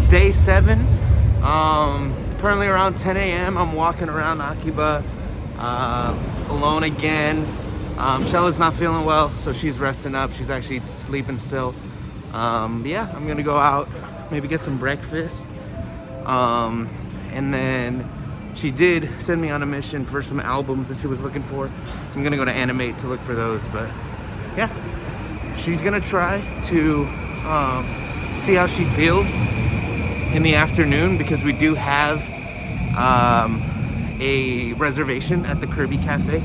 day 7. Currently around 10 a.m. I'm walking around Akiba alone again. Shella's not feeling well, so she's resting up. She's actually sleeping still. Yeah, I'm gonna go out, maybe get some breakfast. And then she did send me on a mission for some albums that she was looking for. So I'm gonna go to Animate to look for those, but yeah. She's gonna try to see how she feels in the afternoon, because we do have a reservation at the Kirby Cafe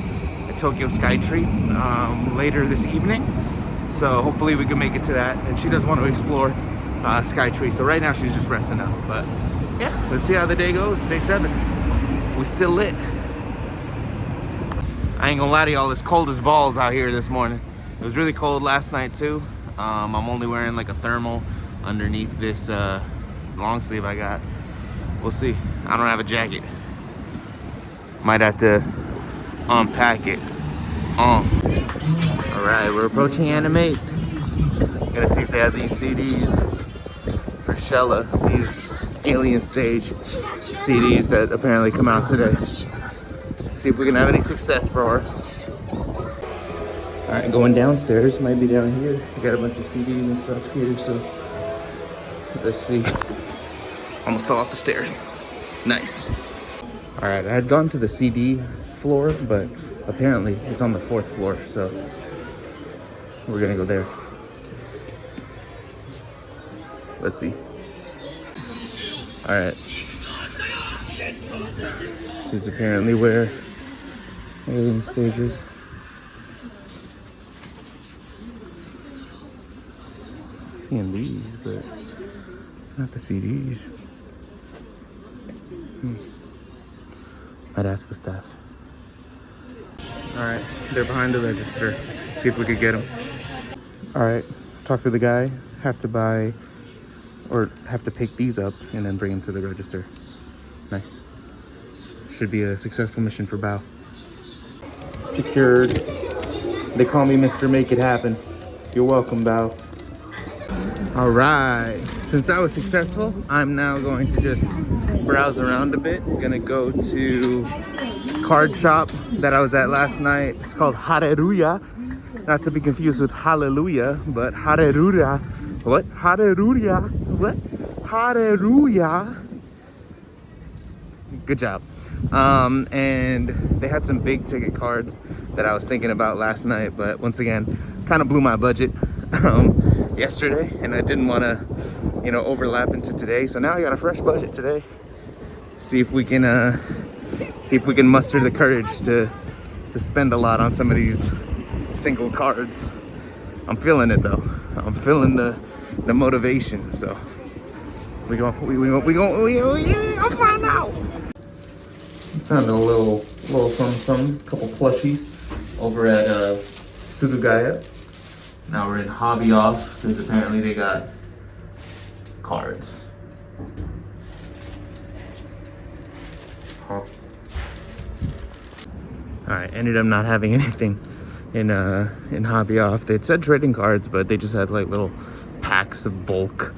at Tokyo Skytree later this evening. So hopefully we can make it to that. And she does want to explore Skytree. So right now she's just resting up. But yeah, let's see how the day goes. Day 7. We still lit. I ain't gonna lie to y'all, it's cold as balls out here this morning. It was really cold last night too. I'm only wearing like a thermal underneath this long sleeve I got. We'll see. I don't have a jacket. Might have to unpack it. All right, we're approaching Animate. Gonna see if they have these CDs for Shella. These Alien Stage CDs that apparently come out today. See if we can have any success for her. All right, going downstairs. Might be down here. We got a bunch of CDs and stuff here, so let's see. Almost fell off the stairs. Nice. All right, I had gone to the CD floor, but apparently it's on the 4th floor, so we're gonna go there. Let's see. All right. This is apparently where Alien Stage is. Seeing these, but not the CDs. I'd ask the staff. All right, they're behind the register. See if we could get them. All right, talk to the guy. Have to buy, or have to pick these up and then bring them to the register. Nice. Should be a successful mission for Bao. Secured. They call me Mr. Make It Happen. You're welcome, Bao. All right, since that was successful, I'm now going to just browse around a bit. I'm gonna go to card shop that I was at last night. It's called Hareruya, not to be confused with Hallelujah, but Hareruya. What? Hareruya. What? Hareruya. Good job. And they had some big ticket cards that I was thinking about last night, but once again, kind of blew my budget yesterday, and I didn't want to, you know, overlap into today. So now I got a fresh budget today. See if we can muster the courage to spend a lot on some of these single cards. I'm feeling it though. I'm feeling the motivation. So we go. I'll find out. Found a little something, couple plushies over at Sudugaya. Now we're in Hobby Off because apparently they got cards. Huh. All right, ended up not having anything in Hobby Off. They said trading cards, but they just had like little packs of bulk.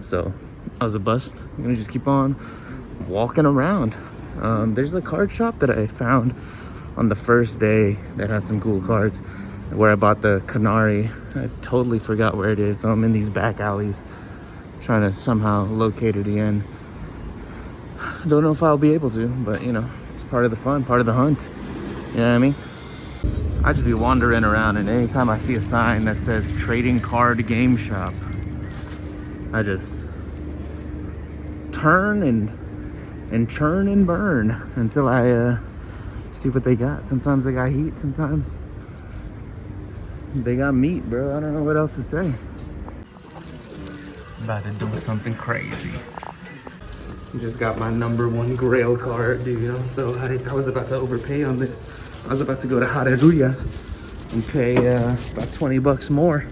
So I was a bust. I'm gonna just keep on walking around. There's a card shop that I found on the first day that had some cool cards, where I bought the Canary. I totally forgot where it is, so I'm in these back alleys trying to somehow locate it again. Don't know if I'll be able to, but you know, it's part of the fun, part of the hunt. You know what I mean? I just be wandering around, and anytime I see a sign that says trading card game shop, I just turn and churn and burn until I see what they got. Sometimes they got heat, sometimes they got meat, bro. I don't know what else to say. I'm about to do something crazy. Just got my #1 Grail card, dude. I'm so hyped. I was about to overpay on this. I was about to go to Hareruya and pay about 20 bucks more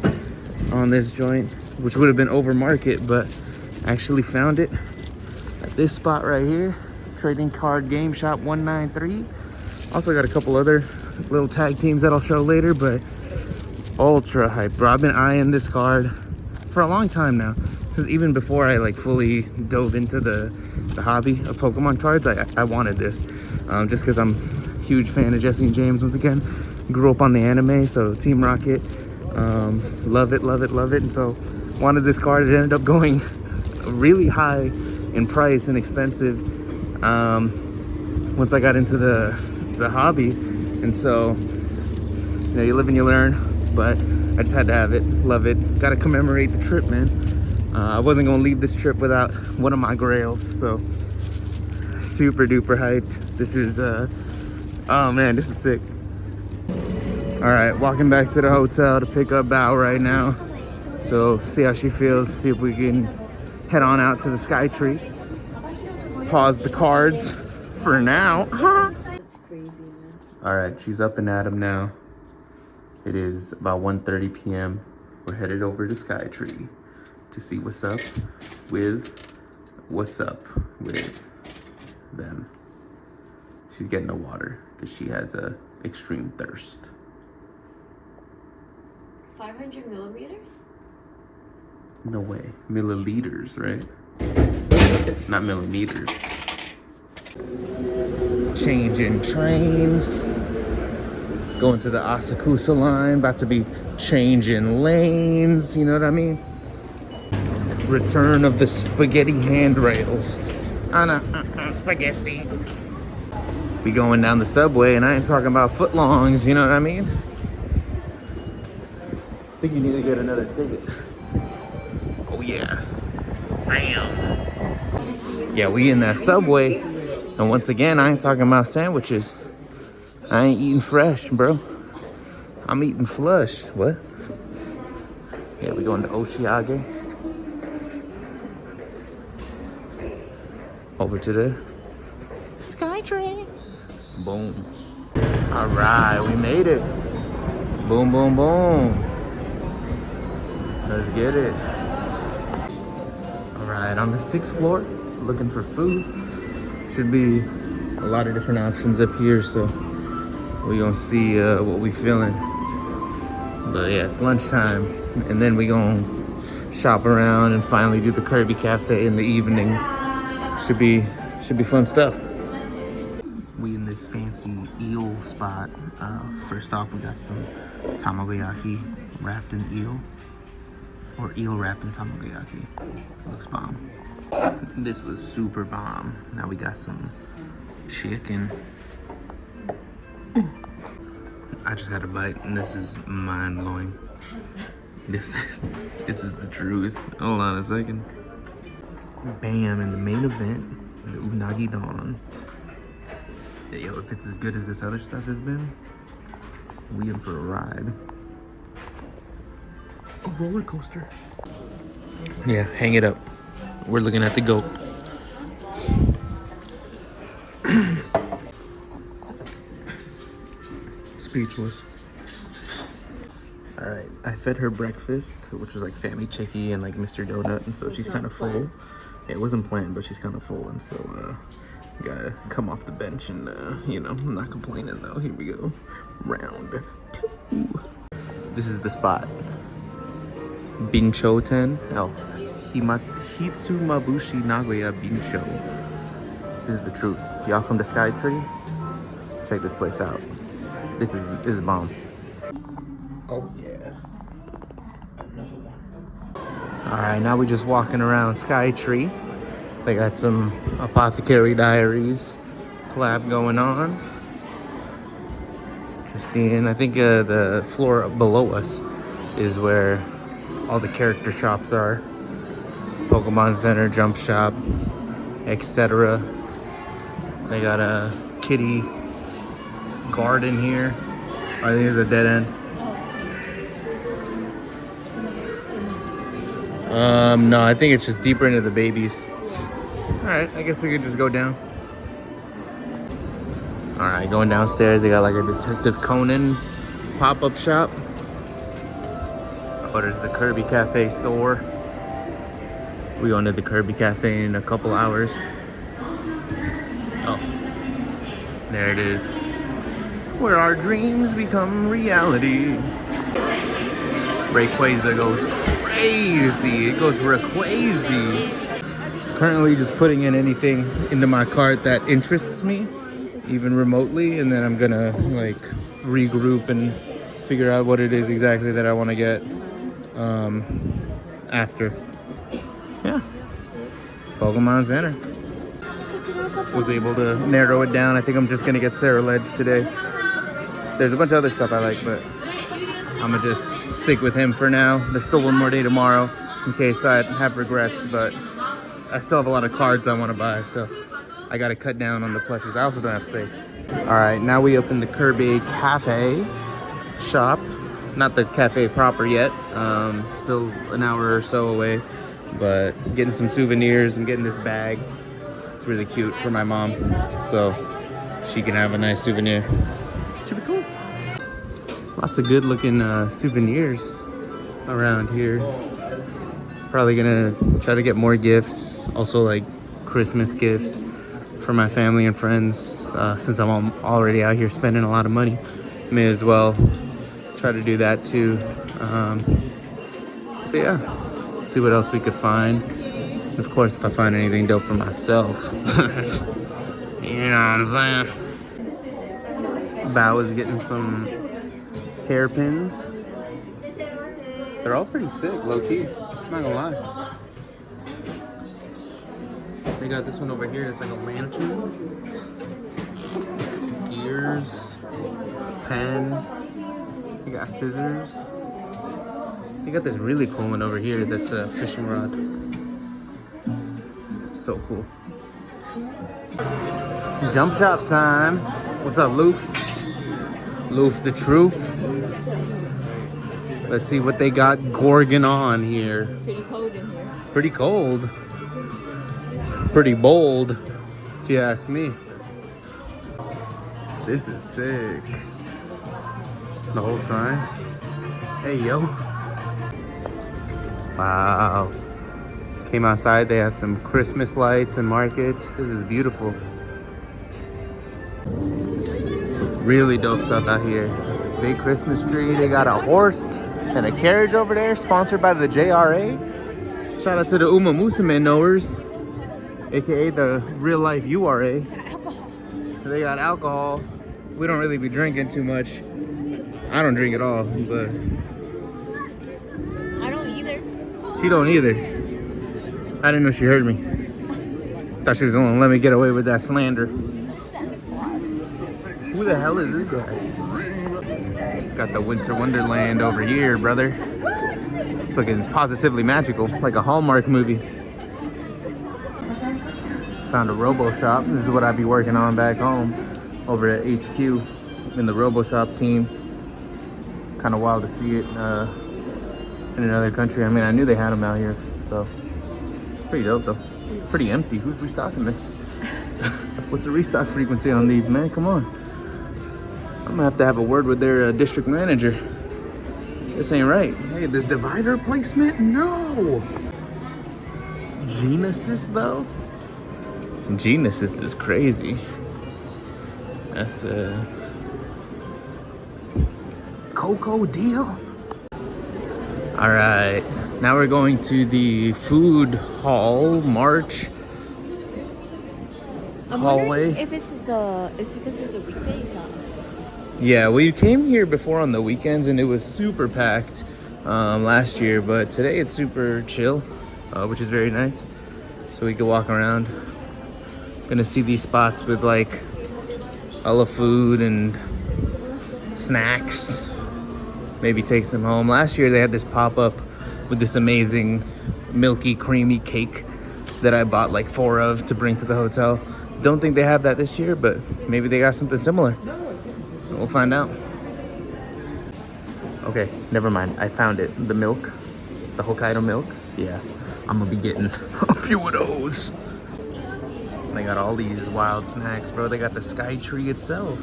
on this joint, which would have been over market, but I actually found it at this spot right here. Trading Card Game Shop 193. Also got a couple other little tag teams that I'll show later, but ultra hype, bro. I've been eyeing this card for a long time now. since even before I like fully dove into the hobby of Pokemon cards, I wanted this, just because I'm a huge fan of Jesse and James. Once again, grew up on the anime, so Team Rocket, love it, love it, love it. And so wanted this card. It ended up going really high in price and expensive once I got into the hobby. And so, you know, you live and you learn, but I just had to have it. Love it. Got to commemorate the trip, man. I wasn't gonna leave this trip without one of my grails, so super duper hyped. This is oh man, this is sick. All right, walking back to the hotel to pick up Bao right now, so see how she feels, see if we can head on out to the Sky Tree. Pause the cards for now. That's crazy, man. All right, she's up and at 'em now. It is about 1:30 p.m. We're headed over to Sky Tree to see what's up with them. She's getting the water because she has a extreme thirst. 500 millimeters? No way. Milliliters, right? Not millimeters. Changing trains. Going to the Asakusa line. About to be changing lanes. You know what I mean? Return of the spaghetti handrails. Spaghetti. We going down the subway, and I ain't talking about footlongs, you know what I mean? I think you need to get another ticket. Oh yeah. Bam. Yeah, we in that subway, and once again, I ain't talking about sandwiches. I ain't eating fresh, bro. I'm eating flush. What? Yeah, we going to Oshiage. Over to the Skytrain. Boom. All right, we made it. Boom, boom, boom. Let's get it. All right, on the 6th floor, looking for food. Should be a lot of different options up here, so we're gonna see what we feeling. But yeah, it's lunchtime, and then we gonna shop around and finally do the Kirby Cafe in the evening. Should be fun stuff. We in this fancy eel spot. First off, we got some tamagoyaki wrapped in eel, or eel wrapped in tamagoyaki. Looks bomb. This was super bomb. Now we got some chicken. I just had a bite, and this is mind blowing. This is the truth. Hold on a second. Bam, in the main event, the Unagi Don. Yeah, yo, if it's as good as this other stuff has been, we in for a ride. A roller coaster. Yeah, hang it up. We're looking at the goat. Speechless. All right, I fed her breakfast, which was like Fammy Chicky and like Mr. Donut, and so she's kind of full. It wasn't planned, but she's kind of full, and so gotta come off the bench and you know, I'm not complaining though. Here we go, round 2. This is the spot. Binchoten. Oh, Hitsumabushi Nagoya Bincho. This is the truth. Y'all come to Skytree, check this place out. This is bomb. Oh yeah, another one. All right, now we just walking around Skytree. They got some Apothecary Diaries collab going on. Just seeing, I think the floor below us is where all the character shops are. Pokemon Center, Jump Shop, etc. They got a kitty garden here. I think it's a dead end. No, I think it's just deeper into the babies. All right, I guess we could just go down. All right, going downstairs, they got like a Detective Conan pop-up shop. Oh, there's the Kirby Cafe store. We going to the Kirby Cafe in a couple hours. Oh, there it is. Where our dreams become reality. Rayquaza goes crazy. It goes real crazy. Currently just putting in anything into my cart that interests me, even remotely, and then I'm gonna like regroup and figure out what it is exactly that I want to get after. Yeah. Pokemon Center. Was able to narrow it down. I think I'm just gonna get Sarah Ledge today. There's a bunch of other stuff I like, but I'm gonna just stick with him for now. There's still one more day tomorrow in case I have regrets, but I still have a lot of cards I want to buy, so I gotta cut down on the plushies. I also don't have space. All right, now we open the Kirby Cafe shop. Not the cafe proper yet. Still an hour or so away, but getting some souvenirs. I'm getting this bag. It's really cute for my mom, so she can have a nice souvenir. Should be cool. Lots of good looking souvenirs around here. Probably gonna try to get more gifts. Also like Christmas gifts for my family and friends. Since I'm already out here spending a lot of money, may as well try to do that too. So yeah, see what else we could find. Of course, if I find anything dope for myself. You know what I'm saying? Bao is getting some hairpins. They're all pretty sick, low-key. I'm not gonna lie. They got this one over here that's like a lantern. Gears. Pens. They got scissors. They got this really cool one over here that's a fishing rod. So cool. Jump shop time. What's up, Loof? Loof the truth. Let's see what they got gorging on here. Pretty cold in here. Pretty cold. Pretty bold, if you ask me. This is sick. The whole sign. Hey, yo. Wow. Came outside, they have some Christmas lights and markets. This is beautiful. Really dope stuff out here. Big Christmas tree. They got a horse and a carriage over there, sponsored by the JRA. Shout out to the Uma Musume knowers, aka the real life URA. They got alcohol. We don't really be drinking too much. I don't drink at all, but I don't either. she don't either. I didn't know she heard me. Thought she was gonna let me get away with that slander. Who the hell is this guy? Got the Winter Wonderland over here, brother. It's looking positively magical, like a Hallmark movie. Found a Robo Shop. This is what I'd be working on back home over at HQ in the Robo Shop team. Kind of wild to see it in another country. I mean, I knew they had them out here, so pretty dope though. Pretty empty. Who's restocking this? What's the restock frequency on these, man? Come on. I'm gonna have to have a word with their district manager. This ain't right. Hey, this divider placement? No. Genesis though? Genesis is crazy. That's a Coco deal. All right, now we're going to the food hall march hallway. If this is it's because it's the weekdays now. Yeah, we came here before on the weekends and it was super packed last year, but today it's super chill, which is very nice. So we can walk around. Gonna see these spots with like all the food and snacks. Maybe take some home. Last year they had this pop-up with this amazing milky creamy cake that I bought like 4 of to bring to the hotel. Don't think they have that this year, but maybe they got something similar. We'll find out. Okay, never mind. I found it. The milk. The Hokkaido milk. Yeah, I'm gonna be getting a few of those. They got all these wild snacks, bro. They got the Sky Tree itself.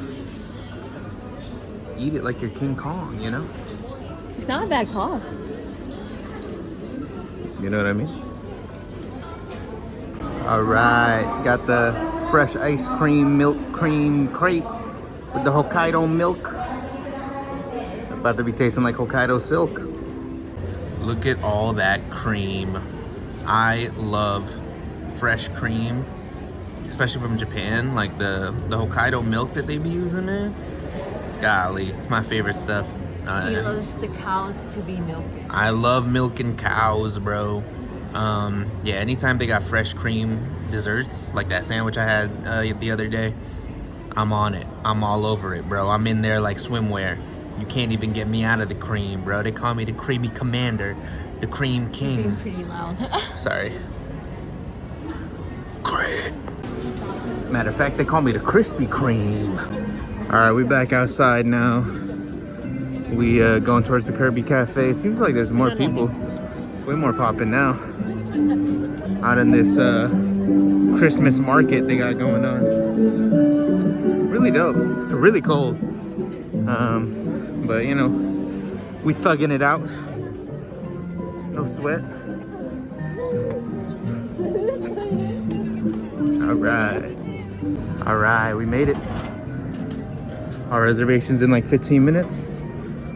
Eat it like you're King Kong, you know? It's not a bad cost. You know what I mean? All right, got the fresh ice cream milk cream crepe with the Hokkaido milk. About to be tasting like Hokkaido silk. Look at all that cream. I love fresh cream, especially from Japan. Like the Hokkaido milk that they be using, man. Golly, it's my favorite stuff. He loves the cows to be milked. I love milking cows, bro. Yeah, anytime they got fresh cream desserts, like that sandwich I had the other day, I'm on it. I'm all over it, bro. I'm in there like swimwear. You can't even get me out of the cream, bro. They call me the creamy commander, the cream king. Being pretty loud. Sorry. Great. Matter of fact, they call me the Krispy Kreme. All right, we back outside now. We going towards the Kirby Cafe. Seems like there's more people. Way more popping now. Out in this Christmas market they got going on. Really dope. It's really cold. But you know, we thugging it out. No sweat. All right, we made it. Our reservation's in like 15 minutes.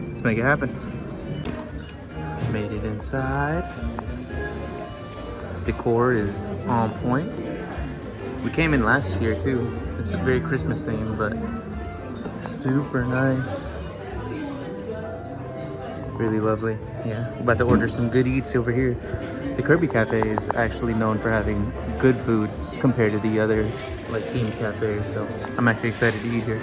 Let's make it happen. Made it inside. Decor is on point. We came in last year too. It's a very Christmas theme, but super nice. Really lovely. Yeah, we're about to order some good eats over here. The Kirby Cafe is actually known for having good food compared to the other like themed cafes, so I'm actually excited to eat here.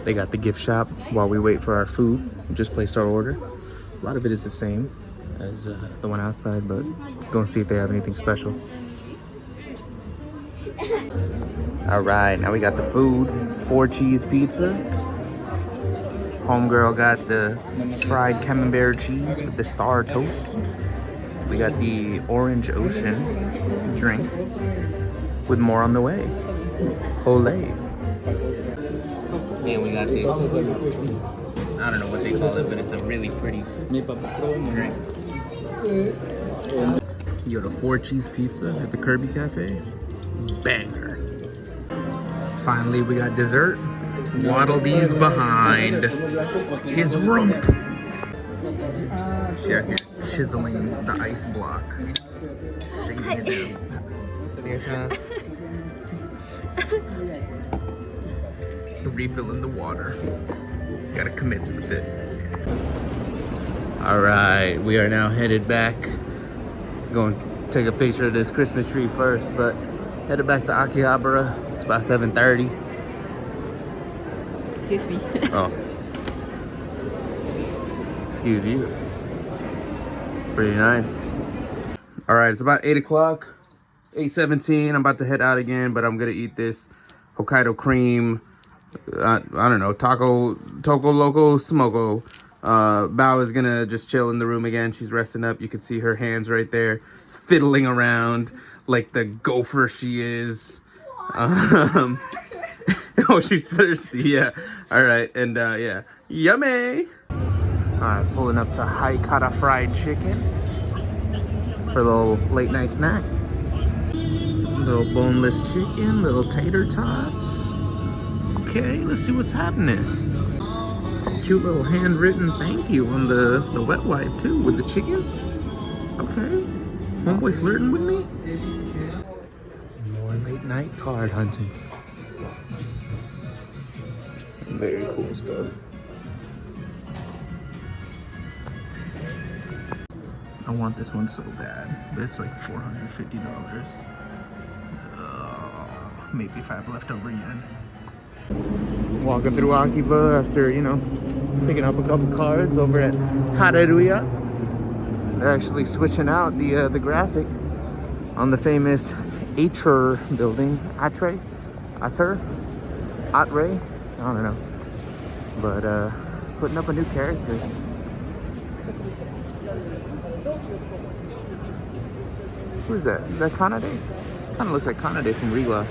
They got the gift shop while we wait for our food. We just placed our order. A lot of it is the same as the one outside, but go and see if they have anything special. All right, now we got the food. 4-cheese pizza. Homegirl got the fried camembert cheese with the star toast. We got the Orange Ocean drink with more on the way. Olay. And we got this, I don't know what they call it, but it's a really pretty drink. Yo, the 4-cheese pizza at the Kirby Cafe. Banger. Finally, we got dessert. Waddle Dee's behind his rump. Chiseling the ice block. Shaving it down. Yes, man. Refilling the water. Gotta commit to the bit. Alright, we are now headed back. Going to take a picture of this Christmas tree first, but headed back to Akihabara. It's about 7:30. Excuse me. Oh. Excuse you. Pretty nice. All right, it's about 8 o'clock, 8:17. I'm about to head out again, but I'm gonna eat this Hokkaido cream. I don't know, Toko Loco Smoko. Bao is gonna just chill in the room again. She's resting up. You can see her hands right there, fiddling around like the gopher she is. Oh, she's thirsty. Yeah. All right, and yeah, yummy. All right, pulling up to Haikata Fried Chicken for a little late night snack. Little boneless chicken, little tater tots. Okay, let's see what's happening. Cute little handwritten thank you on the wet wipe too with the chicken. Okay, homeboy flirting with me. More late night card hunting. Very cool stuff. I want this one so bad, but it's like $450. Maybe if I have leftover yen. Walking through Akiba after, you know, picking up a couple cards over at Hareruya. They're actually switching out the graphic on the famous Atre building. Atre? I don't know. But putting up a new character. Who is that? Is that Kanade? Kind of looks like Kanade from Regla.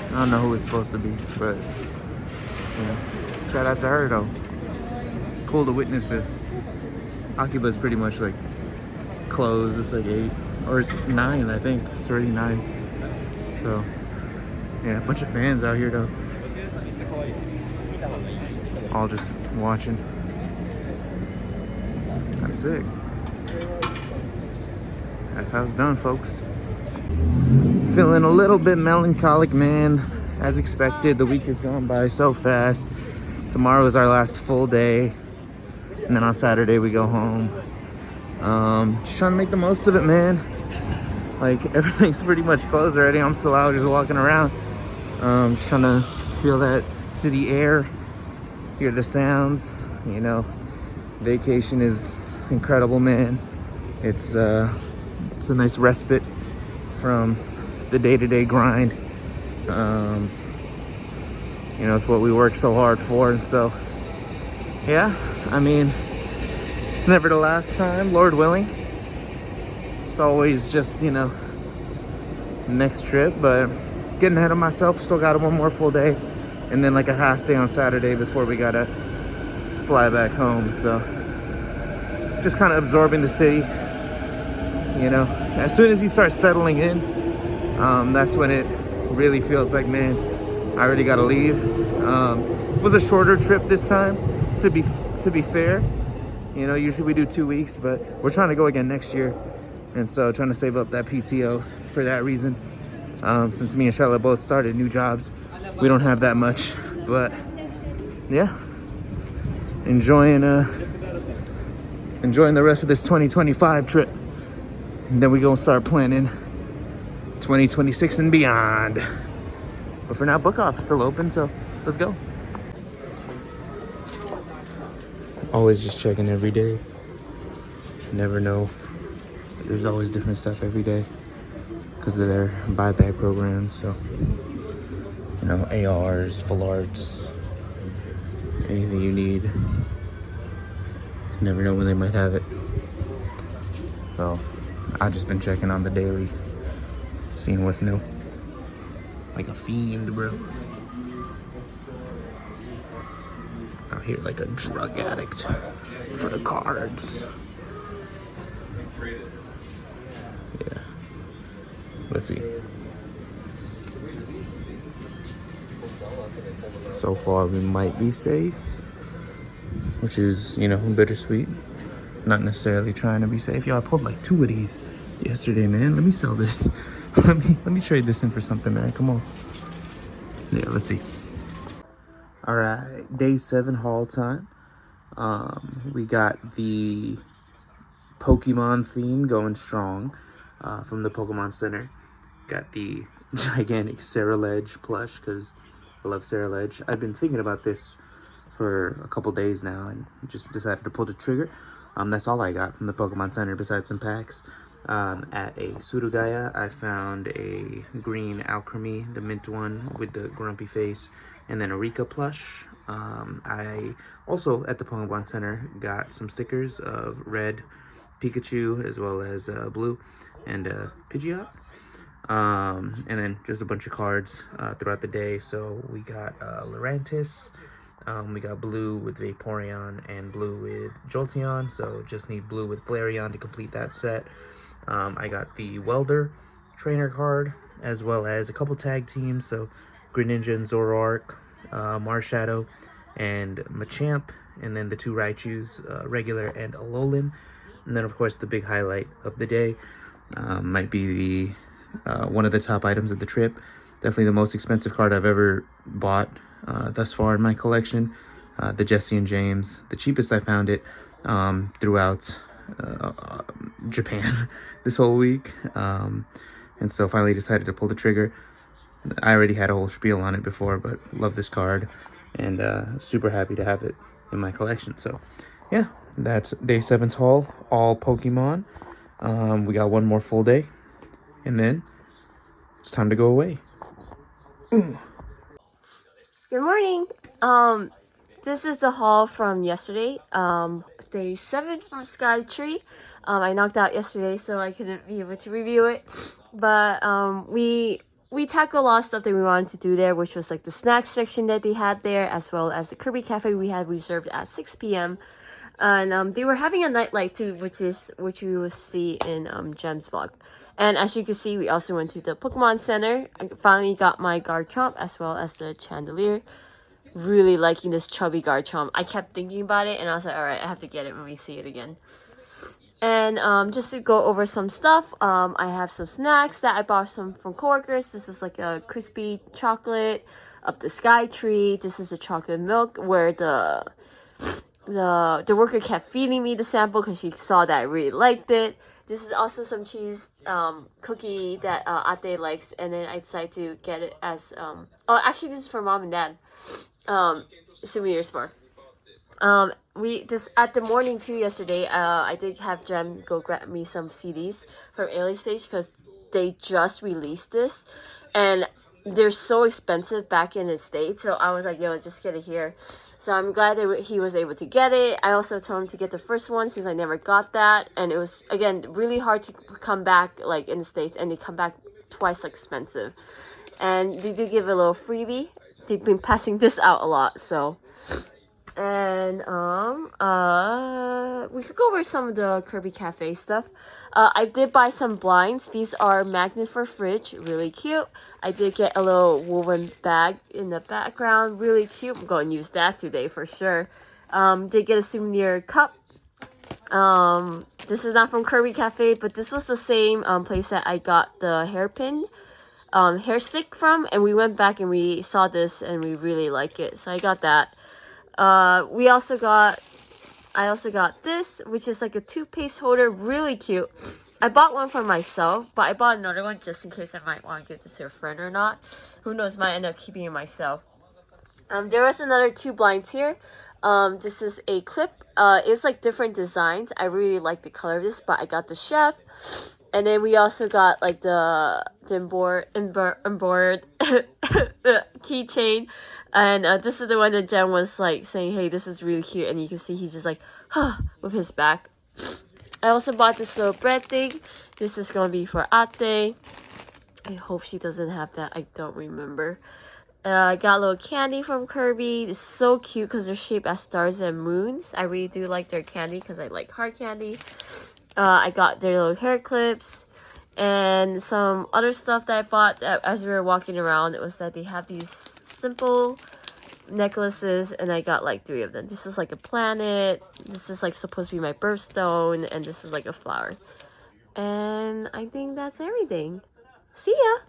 I don't know who it's supposed to be, but yeah. Shout out to her though. Cool to witness this. Akiba's pretty much like closed. It's like 8 or it's 9, I think. It's already 9. So yeah, a bunch of fans out here though. All just watching. sick. That's how it's done, folks. Feeling a little bit melancholic, man. As expected, the week has gone by so fast. Tomorrow is our last full day. And then on Saturday, we go home. Just trying to make the most of it, man. Like, everything's pretty much closed already. I'm still out just walking around. Just trying to feel that city air, hear the sounds, you know. Vacation is incredible, man. It's a nice respite from the day-to-day grind. You know, it's what we work so hard for. And so, yeah, I mean, it's never the last time, Lord willing. It's always just, you know, next trip, but getting ahead of myself. Still got one more full day and then like a half day on Saturday before we gotta fly back home. So just kind of absorbing the city, you know. As soon as you start settling in, that's when it really feels like, man, I already gotta leave. It was a shorter trip this time, to be fair. You know, usually we do 2 weeks, but we're trying to go again next year. And so trying to save up that PTO for that reason. Since me and Shella both started new jobs, we don't have that much. But yeah, enjoying the rest of this 2025 trip. And then we gonna start planning 2026 and beyond. But for now, book off still open, so let's go. Always just checking every day. Never know. There's always different stuff every day because of their buyback program. So, you know, ARs, full arts, anything you need. Never know when they might have it. So I've just been checking on the daily, seeing what's new. Like a fiend, bro. Out here like a drug addict for the cards. Yeah. Let's see. So far we might be safe, which is, you know, bittersweet. Not necessarily trying to be safe. Yo, I pulled like 2 of these yesterday, man. Let me sell this. let me trade this in for something, man. Come on. Yeah, let's see. All right, day 7 haul time. We got the Pokemon theme going strong from the Pokemon Center. Got the gigantic Ceruledge plush because I love Ceruledge. I've been thinking about this for a couple days now and just decided to pull the trigger. That's all I got from the Pokemon Center besides some packs. At a Surugaya, I found a green Alchemy, the mint one with the grumpy face, and then a Rika plush. I also, at the Pokemon Center, got some stickers of red Pikachu as well as blue and Pidgeot. And then just a bunch of cards throughout the day. So we got Lurantis, we got blue with Vaporeon and blue with Jolteon. So just need blue with Flareon to complete that set. I got the Welder trainer card as well as a couple tag teams. So Greninja and Zoroark, Marshadow and Machamp, and then the 2 Raichus, regular and Alolan. And then of course the big highlight of the day might be the one of the top items of the trip. Definitely the most expensive card I've ever bought thus far in my collection. The Jesse and James, the cheapest I found it throughout Japan this whole week. And so finally decided to pull the trigger. I already had a whole spiel on it before, but love this card and super happy to have it in my collection. So yeah, that's day 7's haul, all Pokemon. We got one more full day and then it's time to go away. Good morning. This is the haul from yesterday. Day 7 from Skytree. I knocked out yesterday, so I couldn't be able to review it. But we tackled a lot of stuff that we wanted to do there, which was like the snack section that they had there, as well as the Kirby Cafe we had reserved at 6 p.m. And they were having a nightlight too, which we will see in Jem's vlog. And as you can see, we also went to the Pokemon Center. I finally got my Garchomp as well as the Chandelier. Really liking this chubby Garchomp. I kept thinking about it and I was like, alright, I have to get it when we see it again. And just to go over some stuff, I have some snacks that I bought some from coworkers. This is like a crispy chocolate up the sky tree. This is a chocolate milk where the worker kept feeding me the sample because she saw that I really liked it. This is also some cheese cookie that Ate likes, and then I decided to get it as oh, actually this is for mom and dad. Souvenirs for. We just at the morning too yesterday. I did have Jem go grab me some CDs from Alien Stage because they just released this, and they're so expensive back in the States. So I was like, yo, just get it here. So I'm glad that he was able to get it. I also told him to get the first one since I never got that, and it was again really hard to come back like in the States, and they come back twice expensive. And they do give a little freebie. They've been passing this out a lot, so. And we could go over some of the Kirby Cafe stuff. I did buy some blinds. These are magnets for fridge, really cute. I did get a little woven bag in the background, really cute. I'm going to use that today for sure. Did get a souvenir cup. This is not from Kirby Cafe, but this was the same place that I got the hairpin hair stick from, and we went back and we saw this and we really like it, so I got that. I also got this, which is like a toothpaste holder, really cute. I bought one for myself, but I bought another one just in case I might want to give this to a friend or not. Who knows, might end up keeping it myself. There was another 2 blinds here. This is a clip. It's like different designs. I really like the color of this, but I got the chef. And then we also got like the embroidered keychain. And this is the one that Jen was like saying, hey, this is really cute. And you can see he's just like, huh, with his back. I also bought this little bread thing. This is going to be for Ate. I hope she doesn't have that. I don't remember. I got a little candy from Kirby. It's so cute because they're shaped as stars and moons. I really do like their candy because I like hard candy. I got their little hair clips. And some other stuff that I bought as we were walking around. It was that they have these simple necklaces, and I got like 3 of them. This is like a planet. This is like supposed to be my birthstone. And this is like a flower. And I think that's everything. See ya!